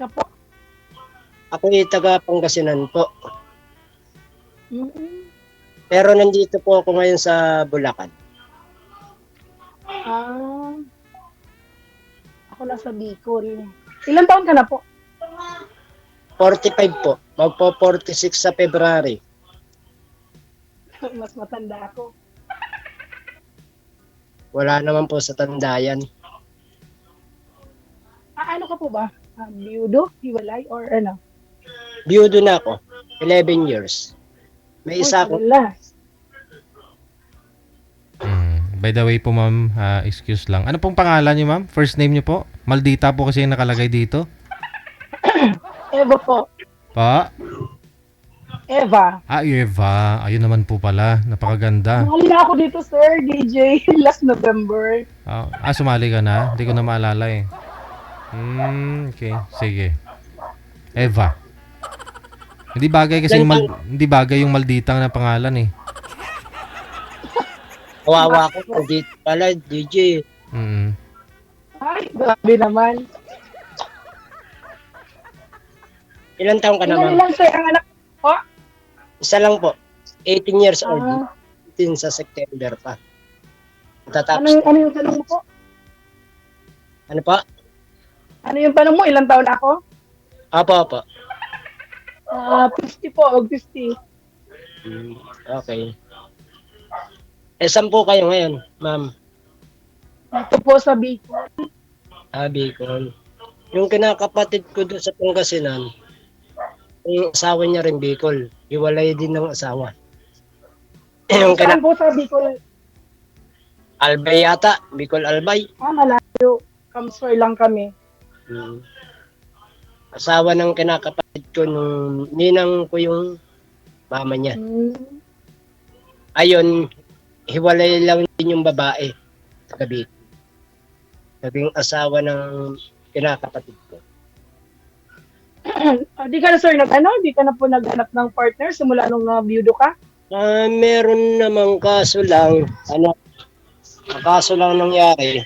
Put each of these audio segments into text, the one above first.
ka po? Ako ay taga Pangasinan po. Mm. Pero nandito po ako ngayon sa Bulacan. Ah, ako nasa Bicol. Ilan taon ka na po? 45 po. Magpo 46 sa February. Mas matanda ako. Wala naman po sa tandayan. Ano ka po ba? Biyudo? Hiwalay? Or ano? Biyudo na ako. 11 years. May Uy, isa ako. wala. By the way po, ma'am, excuse lang. Ano pong pangalan niyo, ma'am? First name niyo po? Maldita po kasi yung nakalagay dito. Eva po. Pa? Eva. Eva. Ayun naman po pala. Napakaganda. Sumali na ako dito, sir, DJ, last November. Sumali ka na? Hindi ko na maalala eh. Okay. Sige. Eva. Hindi bagay kasi hindi bagay yung maldita na pangalan eh. Kawawa ko. Dito pala, DJ. Ay, grabe naman. Ilan taong ka naman? Ilan sir ang anak po? Isa lang po. 18 years old. 18 sa September pa. Tatapos. Ano yung tanong mo po? Ano pa? Ano yung tanong mo? Ilang taon ako? Apo. 50 po, 50. Okay. Saan po kayo ngayon, ma'am? Ito po sa Bicol. Bicol. Yung kinakapatid ko doon sa Pangasinan, yung asawa niya rin Bicol. Hiwalay din ng asawa. Yung Saan po sa Bicol? Albay yata. Bicol Albay. Malayo. Kamsoy lang kami. Asawa ng kinakapatid ko nung ninang ko yung mama niya. Ayun, hiwalay lang din yung babae. Taga Bicol. Naging asawa ng kinakapatid ko. Di ka na sir di ka na po naghanap ng partner simula nung biyudo ka? Meron namang kaso lang, kaso lang nangyari.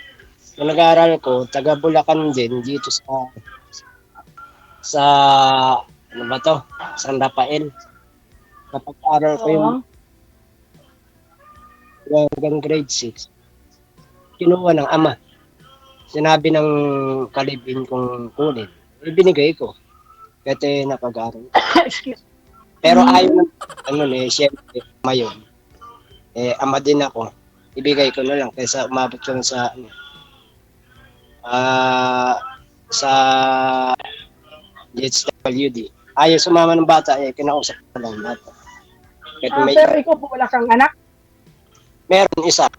Nung nag-aaral ko, taga Bulacan din, dito sa ano ba to? San Rafael. Napag-aaral ko yung hanggang grade 6. Kinuha ng ama. Sinabi ng kalibin kong kunin. Ibinigay ko. Kasi napag-aaral. Excuse. Pero ayaw siyempre, mayon. Ama din ako. Ibigay ko na lang kaysa umabot ko sa sa HWD. Ayaw sumama ng bata, kinausap ko lang bata. Pero ikaw po wala kang anak? Meron isa.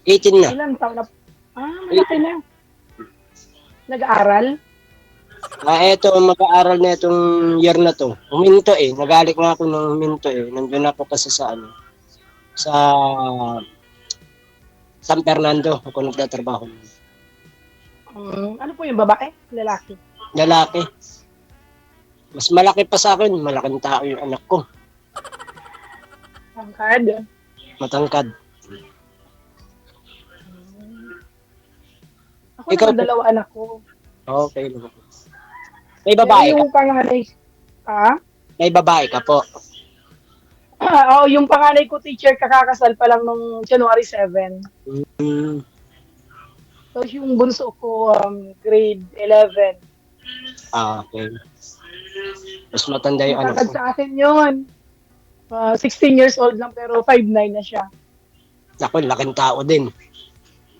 18 na. Ilan taon na? Malaki na. Nag-aaral? Eto, mag-aaral na itong year na to. Huminto Nagalik nga ako nung huminto Nandun ako kasi sa sa San Fernando. Ako nagtatrabaho. Ano po yung babae? Lalaki? Lalaki. Mas malaki pa sa akin. Malaking tao yung anak ko. Tangkad? Matangkad. Ako naman dalawa anak ko. Okay. May babae yung ka? panganay. May babae ka po. Yung panganay ko teacher kakakasal pa lang nung January 7. Tapos yung bunso ko grade 11. Okay. Mas matanda yung anak ko. Sa akin yun. 16 years old lang pero 5'9 na siya. Ako, laking tao din.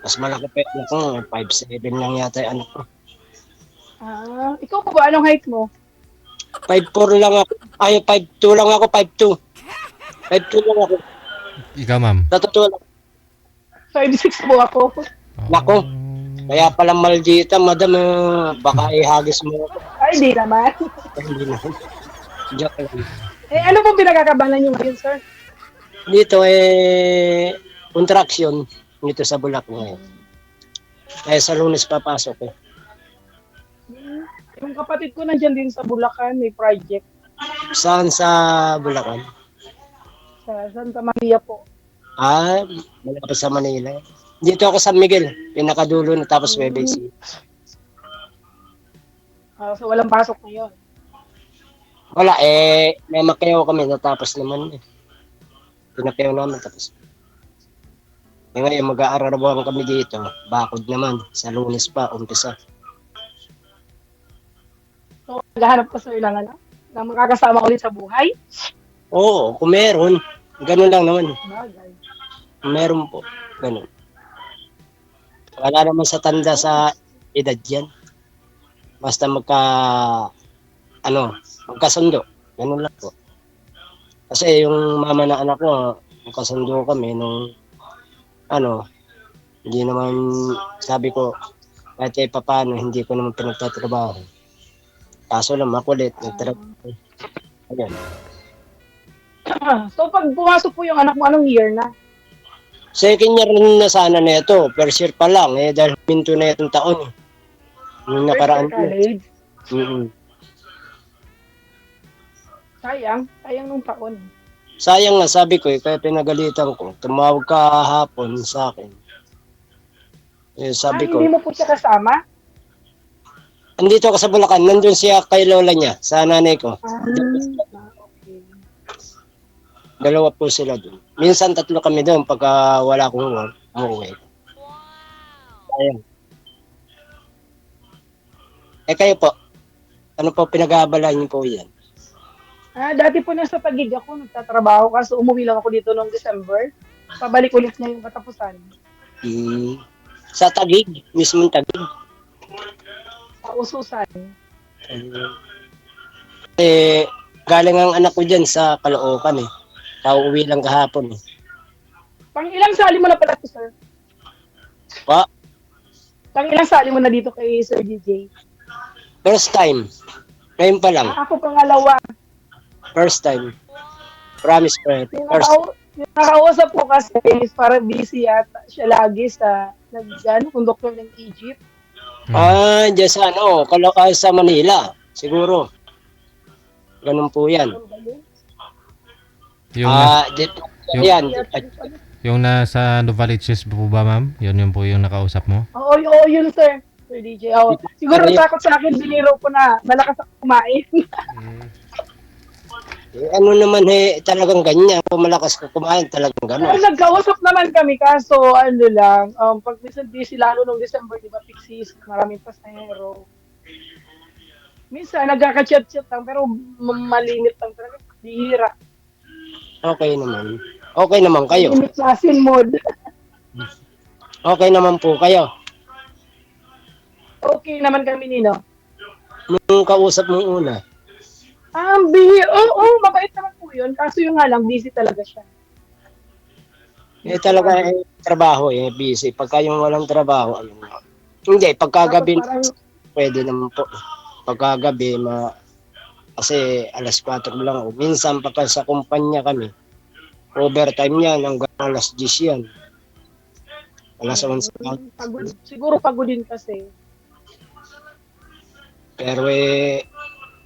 Mas malaki pa yung ako. 5'7 lang yata yung anak ko. Ikaw po ba? Anong height mo? 5'4 lang ako. 5'2 lang ako. 5'2. 5'2 lang ako. Ikaw, ma'am? Sa totoo lang. 5'6 po ako. Nako. Kaya palang maldita, madam, baka ihagis mo ako. Ay, di naman. Hindi naman. Joke lang. Ano pong pinagkakabalan niyo ngayon, sir? Dito contraction dito sa Bulacan ngayon. Kaya sa Lunes papasok ko. Yung kapatid ko nandiyan din sa Bulacan, may project. Saan sa Bulacan? Sa Santa Maria po. Malapit sa Manila. Dito ako sa San Miguel, pinakadulo na tapos BBC. So walang pasok ngayon. Wala, may makayaw kami, natapos naman. Pinapayaw naman, tapos. Ngayon, mag-aarawan kami dito. Bakod naman, sa Lunes pa, umpisa. So naghahanap ka sir ng ano? Na makakasama ulit sa buhay? Oo, kung meron, ganun lang naman. Bagay. Meron po, ganun. Wala naman sa tanda sa edad yan. Basta magkasundo. Ganun lang po. Kasi yung mama na anak ko, magkasundo kami nung, hindi naman, sabi ko, kahit paano, hindi ko naman pinagtatrabaho. Kaso lang, makulit, nagtrabaho. Ayan. So pag pumasok po yung anak mo, anong year na? Second year rin na sana na ito, first year pa lang, dahil minto na itong taon. Yung nakaraan. First year college? Mm-hmm. Sayang nung taon. Sayang nga, sabi ko, kaya pinagalitan ko. Tumawag ka hapon sa akin. Sabi ko, Hindi mo po siya kasama? andito ka sa Bulacan, nandun siya kay lola niya, sa nanay ko. Okay. Dalawa po sila dun. Minsan 3 kami doon pagka wala akong work, umuwi. Sayang. Kayo po, ano po pinag-aabalan niyo po yan? Dati po nasa Taguig ako, nagtatrabaho kaso umuwi lang ako dito noong December. Pabalik ulit niya yung katapusan. Sa Taguig, mismong Taguig. Sa Ususan. Galing ang anak ko dyan sa Caloocan eh. Pauwi lang kahapon eh. Pang ilang sali mo na pala to, sir? Pa, Pang ilang sali mo na dito kay Sir DJ? first time. Ngayon pa lang. Ako pangalawa. First time. Promise ko. First. Yung nakausap ko kasi is para busy yata siya lagi sa konduktor ng Egypt. Dyan sa sa Manila. Siguro. Ganun po yan. Ano ba yun? Dito. yung- Yan. Yung nasa Novaliches po ba, ma'am? Yun po yung nakausap mo? Oo, yun sir. Sir DJ. Oo. Siguro takot sa akin, biniro ko na malakas ako kumain. Ano naman talagang ganyan. Kung malakas ka kumain, talagang Pero gano'n. nagkausap naman kami kaso pag minsan busy lalo nung December, di ba, peak season, maraming pasahero. Minsan nagkaka-chat-chat lang pero malimit lang talaga. Bihira. Okay naman. Okay naman kayo. Limit na sin mode. Okay naman po kayo. Okay naman kami nino. Nung kausap mo una. Mabait naman po yun. Kaso yung nga lang, busy talaga siya. Talaga trabaho busy. Pagka yung walang trabaho, ayun. Hindi, pagkagabi, Tapos pwede naman po. Pagkagabi, kasi alas 4 lang. Minsan, pagka sa kumpanya kami, overtime yan, hanggang alas 10 yan. Alas 11 lang. Siguro pagod din kasi. Pero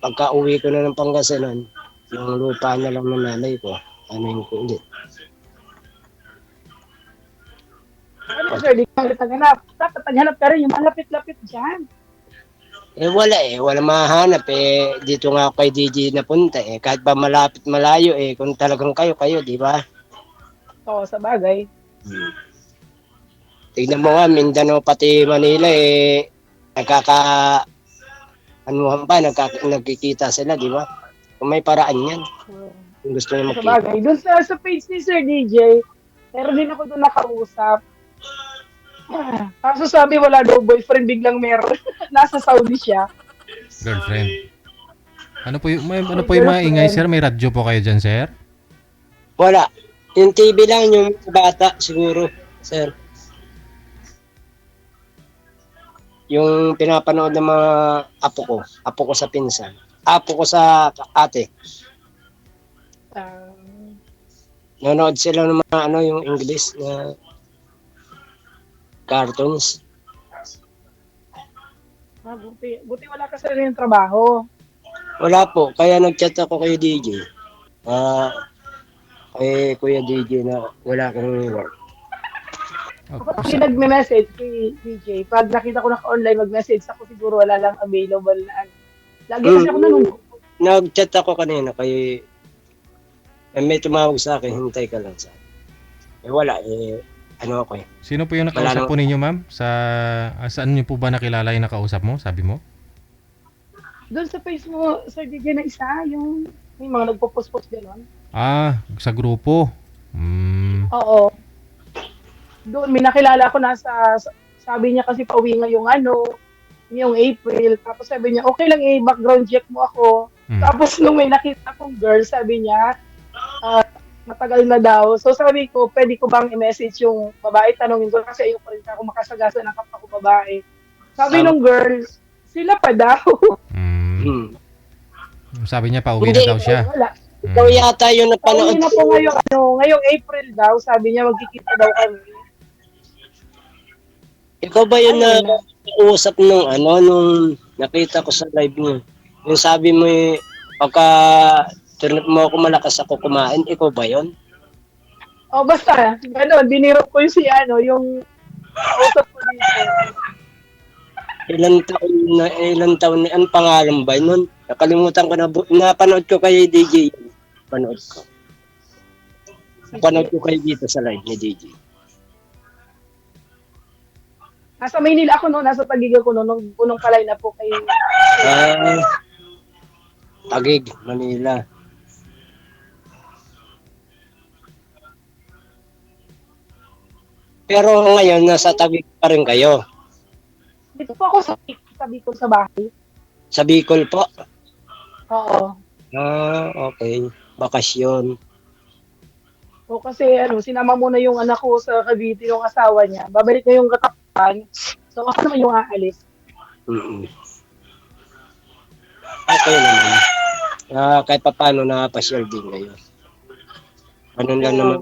pagka uwi ko na ng Pangasinan, yung lupa na lang ng nanay ko, ano ko ulit. Ano sir, di ka ulit naghanap. Dapat naghanap ka rin yung malapit-lapit dyan. Wala mahanap dito nga ako kay DJ napunta kahit ba malapit malayo kung talagang kayo, di ba? Oo, sa bagay. Tignan mo nga, Mindanao pati Manila nagkikita sila, di ba? Kung may paraan yan. Kung gusto niyo Sa makita. bagay. Doon sa page ni Sir DJ, meron din ako doon nakausap. Kaso sabi wala daw boyfriend, biglang meron. Nasa Saudi siya. Girlfriend. Ano po yung mga ingay, sir? May radyo po kayo dyan, sir? Wala. Yung TV lang, yung bata siguro, sir. Yung pinapanood ng mga apo ko sa pinsan, apo ko sa ate. Nanonood sila ng mga yung English na cartoons. Buti wala ka sa rin yung trabaho. Wala po, kaya nag-chat ako kay DJ. Kay Kuya DJ na wala akong work. Ako kasi nagme-message kay DJ. Pag nakita ko naka-online mag-message ako, siguro wala lang available na Lagi kasi ako nanunod. Nag-chat ako kanina kay may tumawag sa akin, hintay ka lang sa akin. Wala ano ako eh. Sino po yung Wala nakausap nang- po ninyo, ma'am? Saan niyo po ba nakilala yung nakausap mo? Sabi mo? Doon sa page mo, Sir DJ, na isa, yung may mga nagpo-post-post gano'n. Sa grupo. Oo. Doon, may nakilala ko sabi niya kasi pauwi ngayong yung April. Tapos sabi niya, okay lang background check mo ako. Tapos nung may nakita kong girl, sabi niya, matagal na daw. So sabi ko, pwede ko bang i-message yung babae? Tanongin ko kasi ayoko rin ako makasagasa ng kapwa ko babae. Sabi nung girl, sila pa daw. Sabi niya pauwi na daw siya. Wala. Ikaw yata yung napanood. Pauwi na po ngayong April daw. Sabi niya, magkikita daw kami. Ikaw ba yun na usap nung nakita ko sa live niyo? Yung sabi mo pagka turn mo ako malakas ako kumain, ikaw ba yun? Basta, gano'n, biniro ko yung usap ko dito. Ilan taon na, ang pangalan ba nun? Nakalimutan ko na, napanood ko kay DJ. Napanood ko kayo dito sa live ni DJ. Nasa Maynila ako noon, nasa Taguig ako noon, nung unong kalay na po kay... Taguig, Manila. Pero ngayon, nasa Taguig pa rin kayo. Dito po ako sa Bicol sa bahay. Sa Bicol po? Oo. Okay. Bakasyon. O kasi sinama muna yung anak ko sa Cavite, yung asawa niya. Babalik na yung katapan. So ako naman yung aalis. Okay naman. Kahit pa paano nakapasyal din kayo. Ganun lang naman.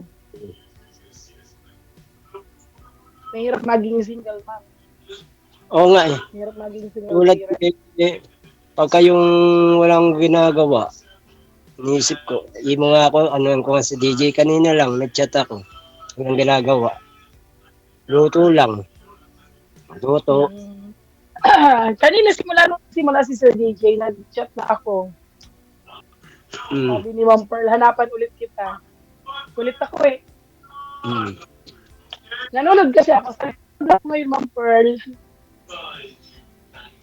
Mahirap maging single, ma'am. Oo nga eh. Mahirap maging single. Tulad pagka yung walang ginagawa, iniisip ko, mo nga ako, ko nga si DJ kanina lang, nag-chat ako. Walang ginagawa. Luto lang. Luto. Kanina simula si Sir DJ, nag-chat na ako. Sabi ni Ma'am Pearl, hanapan ulit kita. Ulit ako eh. Nanonood kasi ako. Sabi ko ngayon, Ma'am Pearl.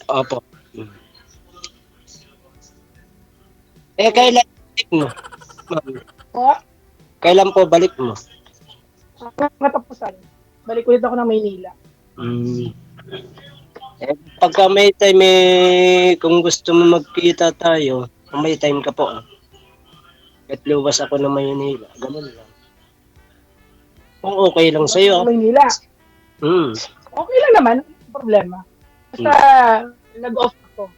Opo. Kailan balik mo? Kailan po balik mo? Katapusan. Balik ulit ako ng Maynila. Pagka may time kung gusto mo magkita tayo, kung may time ka po. At luwas ako ng Maynila. Ganun lang. Kung okay lang sa'yo. Maynila. Okay lang naman. Problema. Basta nag-off ako.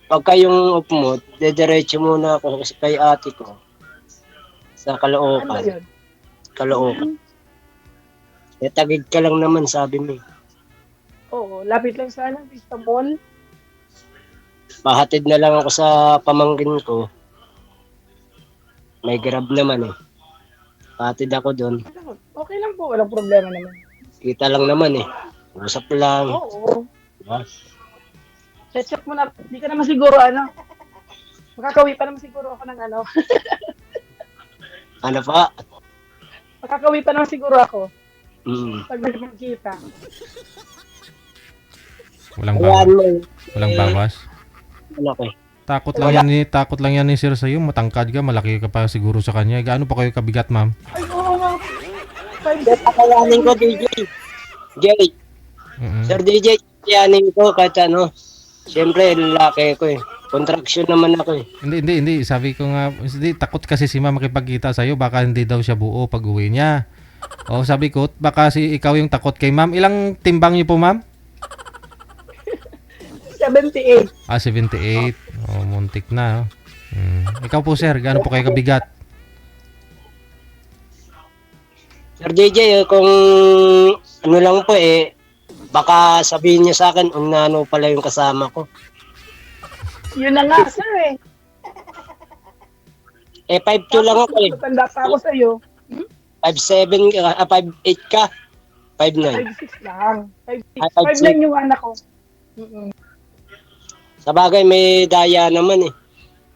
Pagka yung off mo, dediretso muna ako kay ate ko. Sa Caloocan. Ano yun? Caloocan. Taguig ka lang naman, sabi mo. Oo, lapit lang sana. Vista Mall. Pahatid na lang ako sa pamangkin ko. May grab naman eh. Pahatid ako doon. Okay lang po, walang problema naman. Kita lang naman eh. Usap lang. Oo. Diba? Check mo na. Hindi ka naman siguro makakawi pa naman siguro ako ng Ano pa? Makakawi pa naman siguro ako. Pag nagkikita. Walang bawas. Walang bawas. Ano ko eh. Takot lang yan ni Sir sa'yo. Matangkad ka, malaki ka pa siguro sa kanya. Gaano pa kayo kabigat, ma'am? Ay, oo nga. Pakayanin ko, DJ. Jay. Sir DJ, pakayanin ko kahit Siyempre, lalaki ko eh. Contraction naman ako eh. Hindi. Sabi ko nga, takot kasi si ma'am makipagkita sa'yo. Baka hindi daw siya buo pag uwi niya. Sabi ko, baka ikaw yung takot kay ma'am. Ilang timbang niyo po, ma'am? 78. 78. Muntik na. Ikaw po, sir, gaano po kayo kabigat? Sir DJ, kung lang po baka sabihin niya sa akin, pala yung kasama ko. Yun na nga, sir eh. 5'2 lang ako eh. Matanda pa ako sa'yo. 5'7 ka, 5'8 ka. 5'9. 5'6 lang. 5'9 5'6. yung anak ko. Sa bagay, may daya naman eh.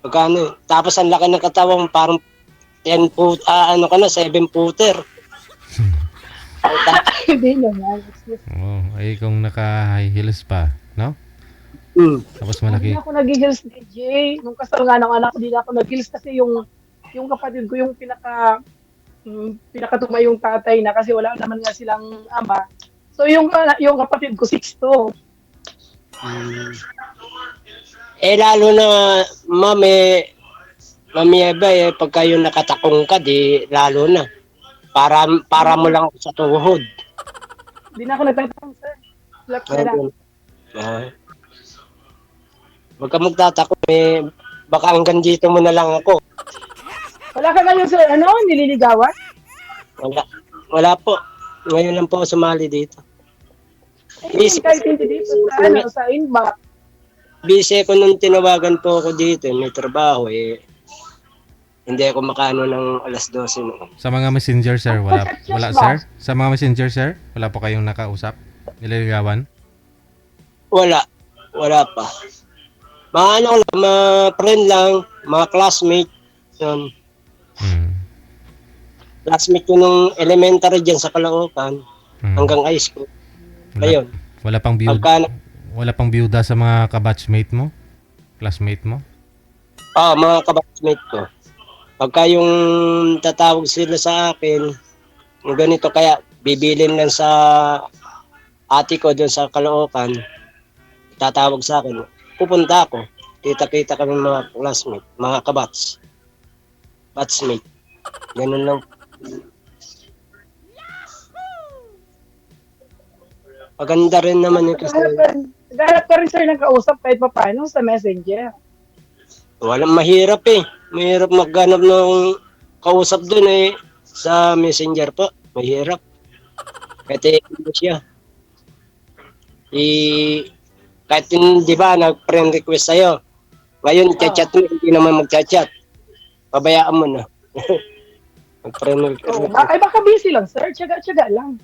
Pagkano eh. Tapos ang laki ng katawan, parang 10 foot, ano ka na, 7 footer. Hindi naman. Excuse. Oh, ay kung naka-high heels pa, no? Hmm. Tapos Hindi malaki. na ako nag-heels, DJ. Nung kasal nga ng anak ko, hindi na ako nag-heels kasi yung kapatid ko yung pinakatuma yung tatay na kasi wala naman nga silang ama. So yung kapatid ko 6'2". Lalo na, ma'am, Mami Eva, pagka yung nakatakong ka, di lalo na. Para mo lang sa tuhod. Hindi na ako nagtatang, sir. Lap na lang. Huwag ka magtatakot, baka hanggang dito mo na lang ako. Wala ka ngayon, sir, nililigawan? Wala po. Ngayon lang po ako sumali dito. Kahit hindi dito sa inbox. Busy ako nung tinawagan po ako dito, may trabaho hindi ako makaano ng alas 12 noon. Sa mga messenger, sir, wala sir? Sa mga messenger, sir, wala po kayong nakausap? Nililigawan? Wala pa. Mga ano lang, mga friend lang, mga classmate, yun. Classmate ko nung elementary dyan sa Caloocan, hanggang high school. Ayun. Wala pang byuda sa mga kabatchmate mo? Classmate mo? Mga kabatchmate ko. Pagka yung tatawag sila sa akin, yung ganito, kaya bibilin lang sa ate ko doon sa Caloocan, tatawag sa akin, pupunta ako. Kita-kita kami mga classmate, mga batchmate. Ganun lang. Maganda rin naman yung kasi... Naghanap ka rin, sir, ng kausap kahit pa paano sa messenger. Walang mahirap eh. Mahirap maghanap ng kausap dun sa messenger po. Mahirap. Kahit hindi siya. Kahit di ba, nag-friend request sa'yo. Ngayon, chat mo, hindi naman mag-chat. Pabayaan mo na. Mag-friend request. Ay, baka busy lang, sir. Tiyaga lang.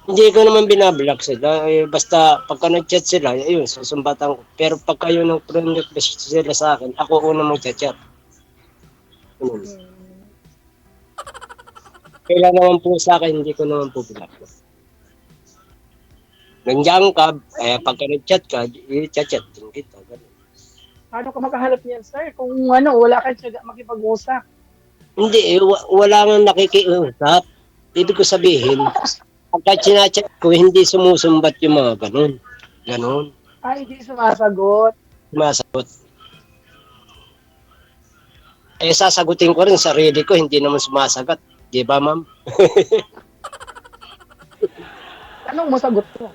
Hindi ko naman binablock sila. Basta pagka nag-chat sila, ayun, susumbatan ko. Pero pagka yun ang friend request sila sa akin, ako unang mag-chat. Kailan naman po sa akin, hindi ko naman po block. Nandiyan ka, pagka nag-chat ka, i-chat din kita. Paano ka makahanap niyan, sir? Kung wala kang tiyaga makipag-usap. Hindi, wala nga nakikiusap. Ibig ko sabihin, pagka sinachat ko, hindi sumusumbat yung mga ganun. Ganun. Ay, hindi sumasagot. Sumasagot. Sasagutin ko rin sarili ko, hindi naman sumasagot. Di ba, ma'am? Anong masagot mo?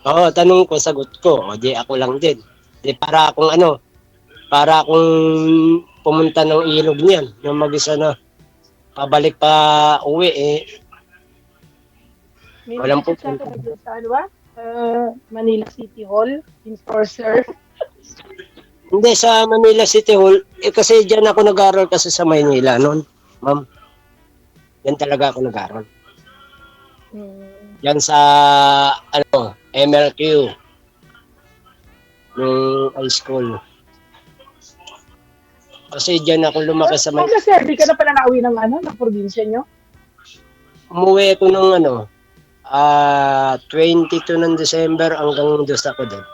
Oo, tanong ko, sagot ko. O, di ako lang din. Di para akong pumunta ng ilog niyan. Yung mag-isa na pabalik pa uwi walang po. Sa Manila City Hall, Enforcer. Hindi, sa Manila City Hall, kasi dyan ako nag-aaral kasi sa Maynila noon, ma'am. Yan talaga ako nag-aaral. Yan sa, MLQ. Nung high school. Kasi dyan ako lumaki sa Maynila. Sir, di ka na pala nauwi ng probinsya nyo? Umuwi ako ng 22 ng December hanggang dos ako din.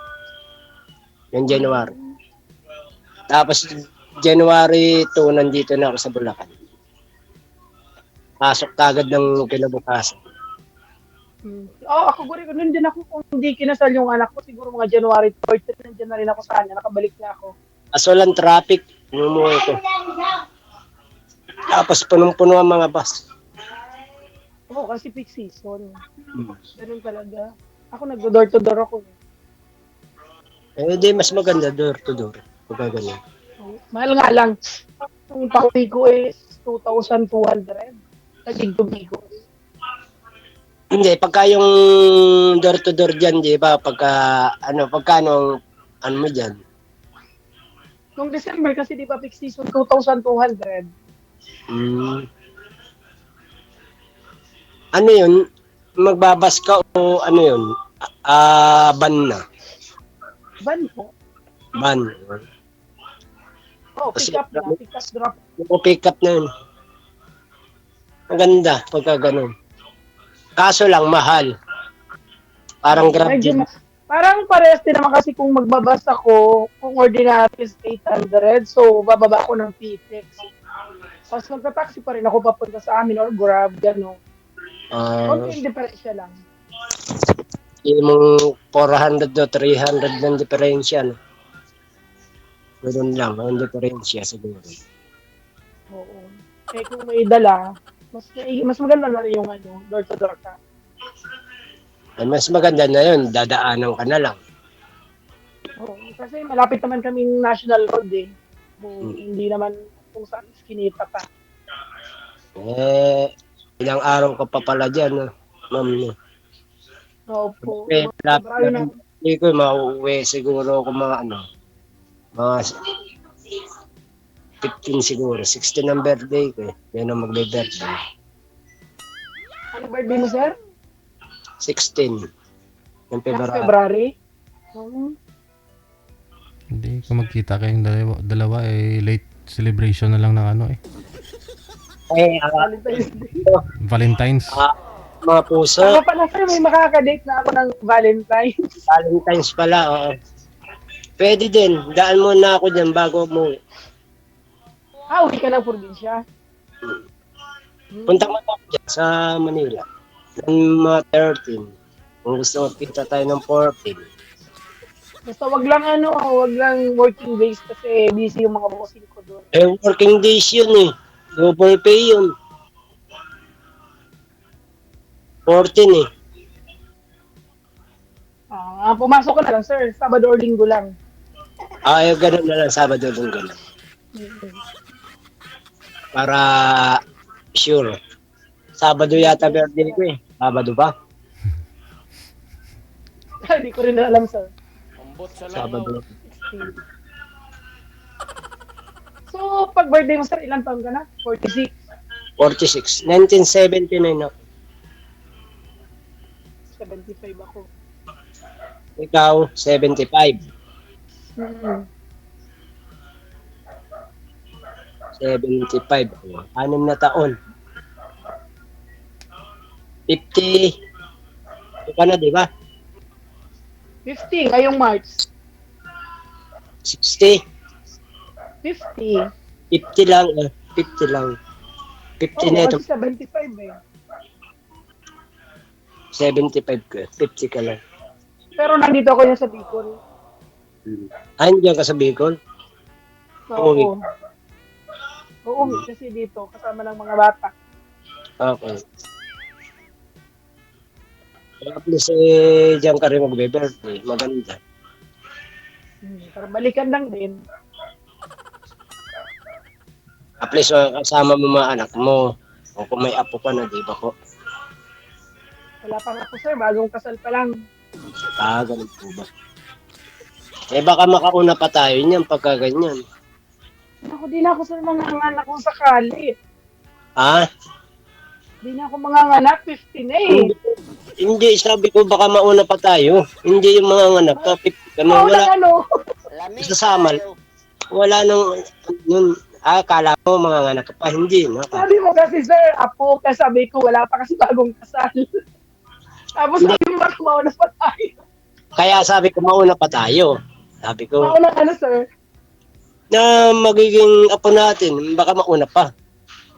Yung January. Tapos January 2 nandito na ako sa Bulacan. Pasok kagad ng kinabukasan. Ako guri ko din ako kung hindi kinasal yung anak ko siguro mga January 3 nandiyan na rin ako sa kanya, nakabalik na ako. As walang traffic, umuwi ko. Tapos punong-puno ang mga bus. Oo, kasi peak season. Ganun talaga. Ako nag-door to door ako. Hindi, mas maganda door to door. Pagka ganyan. Mahal nga lang. Ang pauwi ko is 2,200. Naging tumigo. Hindi, pagka yung door to door dyan, di ba? Pagkano mo dyan? Nung December kasi di ba peak season 2,200. Ano yun? Magbabas ka o ano yun? Ban na? Ban po. Van. Oh, Kasi pick up na. Pick up drop. yung pick up na yun. Ang ganda pagka ganun. Kaso lang, mahal. Parang Grab Medyo din. parang parehas din naman kasi kung magbabas ako, kung ordinary is 800, so bababa ako ng PTEX. Tapos magta-taxi pa rin ako papunta sa amin or Grab, gano'n. Ah, Konting diferensya lang. yung 400 o 300 ng diferensya. No? Ganun lang, ang diferensya siguro. Oo. Eh kung may dala, mas maganda na rin yung door to door ka. Ay, mas maganda na yun, dadaanan ka na lang. Oo. Kasi malapit naman kaming national road eh. Hindi naman kung saan iskinita pa. Ilang araw ka pa pala dyan, no? Ma'am. No? Opo. Lapit February na na. hindi ko, mauwi siguro kung mga 15 siguro. 16 ang birthday ko eh. Yan ang magbe-birthday. Ano birthday mo, sir? 16. Yung Next February. February? Hmm. Hindi ko magkita kayong dalawa eh, late celebration na lang ng ano eh. Valentine's Day. Valentine's. Mga puso. Ako pala, sir, may makakadate na ako ng Valentine's. Valentine's pala, oo. Pwede din. Daan muna ako dyan bago mo. Uwi ka ng probinsya. Punta mo ako dyan sa Manila. Ng mga 13. Kung gusto mo, kita tayo ng 14. Basta wag lang working days kasi busy yung mga bossing ko doon. Working days yun eh. Double pay yun. 14 eh. Pumasok ka na lang, sir. Sabado or linggo lang. Ganun na lang, Sabado linggo lang. Para sure. Sabado yata birthday ko eh. Sabado ba? Hindi ko rin alam, sir. Sabado. So, pag birthday mo, sir, ilang taon ka na? 46. 46. 1979 ako. 75 ako. Ikaw, 75. Mm-hmm. 75. 6 na taon. 50. Ito ka na, di ba? 50, ngayong March. 60. 50. 50 lang. 50 lang. 50 na ito. Kasi 75 eh. 75 ka. 50 ka lang. Pero nandito ako yan sa Bicol. Andiyan ka sa Bicol? Oo. Oo, kasi dito, kasama ng mga bata. Okay. Tapos diyan ka rin magbe-birthday. Maganda. Para balikan lang din. At least kasama mo mga anak mo. O kung may apo ka na, di ba ko? Wala pa nga po, sir. Bagong kasal pa lang. Ganun po ba? Baka makauna pa tayo niyan pagka ganyan. Ako, di na ako sa mga anak kung sakali. Ha? Di na ako mga anak, 50 na eh. Hindi, sabi ko baka mauna pa tayo. Hindi yung mga anak ka, 50 ka na. Wala. Sasama. Wala nang, yun, kala mo mga anak ka pa. Hindi, no? Sabi mo kasi, sir, apo, kasi sabi ko, wala pa kasi bagong kasal. Tapos sabi mo, baka mauna pa tayo. Kaya sabi ko, mauna pa tayo. Sabi ko, Mauna ka na, sir. na magiging apo natin, baka mauna pa.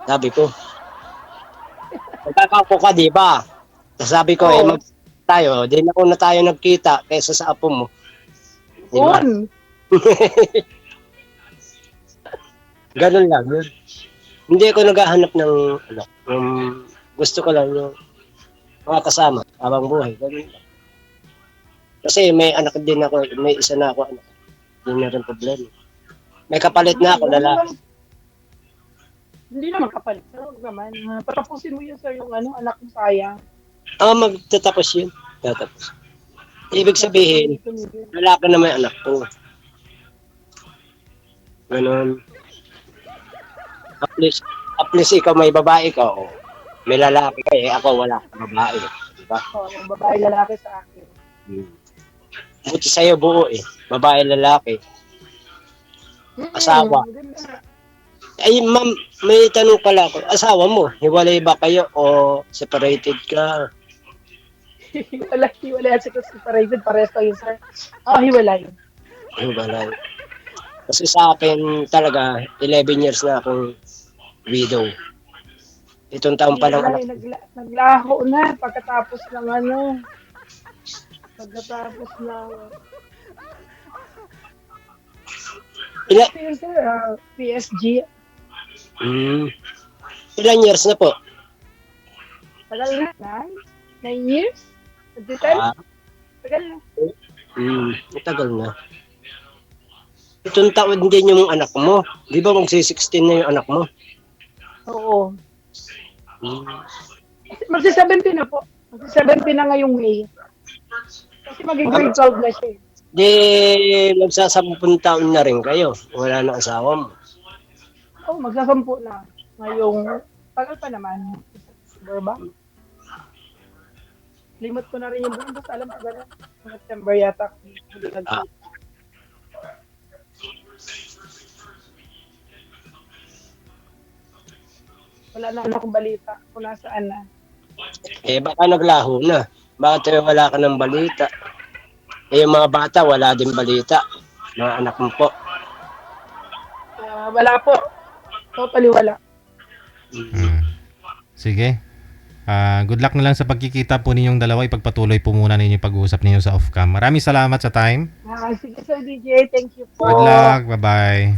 Sabi ko. Magkakapo ka, di ba? Sabi ko, mag tayo, di na una tayo nagkita kaysa sa apo mo. Di ba? Ganun lang. Yun. Hindi ako naghahanap ng, gusto ko lang yung mga kasama, habang buhay. Ganun lang. Kasi may anak din ako, may isa na ako anak. Hindi na rin problema. May kapalit na ako, lalaki. Hindi naman kapalit. Pero naman, patapusin mo yun, sir, yung anak mo sayang. Magtatapos yun. Tatapos. Ibig sabihin, lalaki na may anak ko. Ganun. At least ikaw may babae ka, o. May lalaki ka, ako wala akong babae. Diba? Yung babae lalaki sa akin. Buti sa'yo buo eh. Babae lalaki. Asawa. Ganda. Ay, ma'am, may tanong pala ako. Asawa mo, hiwalay ba kayo o separated ka? Hiwalay kasi kung separated, parehas kayo, sir. Oh, hiwalay. Hiwalay. Kasi sa akin talaga, 11 years na akong widow. Itong taon pa lang Hiwalay, anak. naglaho na pagkatapos ng ano. Pagkatapos ng... Ila, Sir, sir, PSG. ilan years na po? Tagal na, 9 years? 2010? Ah, Tagal na. matagal na. Itong taon din yung anak mo. Di ba magsi-16 na yung anak mo? Oo. Hmm. Magsi-17 na po. Magsi-17 na ngayong May. Kasi maging grade 12 na siya. Di, magsasampung taon na rin kayo. Wala na asawa mo. Oh, magsasampu na. Ngayong, tagal pa naman. September ba? Limot ko na rin yung buwan. Basta alam ko gano'n. September yata. Hindi nag- Wala na akong balita kung nasaan na. Eh, baka naglaho na. Bakit wala ka ng balita? Eh, yung mga bata, wala din balita. Mga anak mo po. Wala po. Totally wala. Sige. Good luck na lang sa pagkikita po ninyong dalawa. Ipagpatuloy po muna ninyo pag-uusap ninyo sa off-cam. Maraming salamat sa time. Sige, Sir DJ. Thank you po. Good luck. Bye-bye.